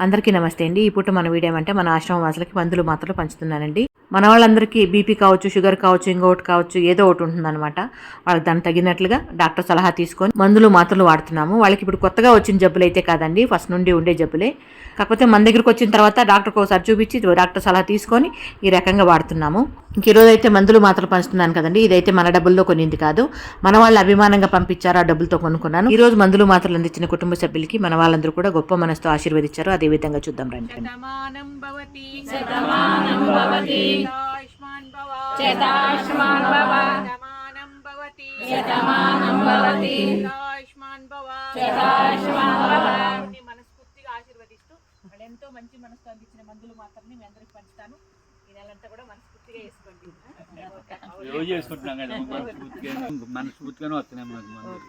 అందరికీ నమస్తే అండి. ఈ పూట మన వీడియో ఏమంటే మన ఆశ్రమం వాసులకి మందులు మాత్రలు పంచుతున్నానండి. మన వాళ్ళందరికీ బీపీ కావచ్చు, షుగర్ కావచ్చు, ఇంకొకటి కావచ్చు, ఏదో ఒకటి ఉంటుందన్నమాట. వాళ్ళకి దానికి తగినట్లుగా డాక్టర్ సలహా తీసుకొని మందులు మాత్రలు వాడుతున్నాము. వాళ్ళకి ఇప్పుడు కొత్తగా వచ్చిన జబ్బులు అయితే కాదండి, ఫస్ట్ నుండి ఉండే జబ్బులే. కాకపోతే మన దగ్గరకు వచ్చిన తర్వాత డాక్టర్కి ఒకసారి చూపించి డాక్టర్ సలహా తీసుకొని ఈ రకంగా వాడుతున్నాము. ఈరోజు అయితే మందులు మాత్రలు పంచుతున్నాను కదండి. ఇదైతే మన డబ్బుల్లో కొనింది కాదు, మన వాళ్ళు అభిమానంగా పంపించారు, ఆ డబ్బులతో కొనుక్కున్నాను. ఈ రోజు మందులు మాత్రలు అందించిన కుటుంబ సభ్యులకి మన వాళ్ళందరూ కూడా గొప్ప మనసుతో ఆశీర్వదించారు. అదే విధంగా చూద్దాం రండి. మనస్ఫూర్తిగా ఆశీర్వదిస్తూ వాళ్ళు ఎంతో మంచి మనసుతో అందించిన మందులు మాత్రమే మీ అందరికి పంచుతాను. ఈ నెలంతా కూడా మనస్ఫూర్తిగా వేసుకోండి. రోజు వేసుకుంటున్నాం, మనస్ఫూర్తిగానే వస్తున్నాయి మనకు మందులు.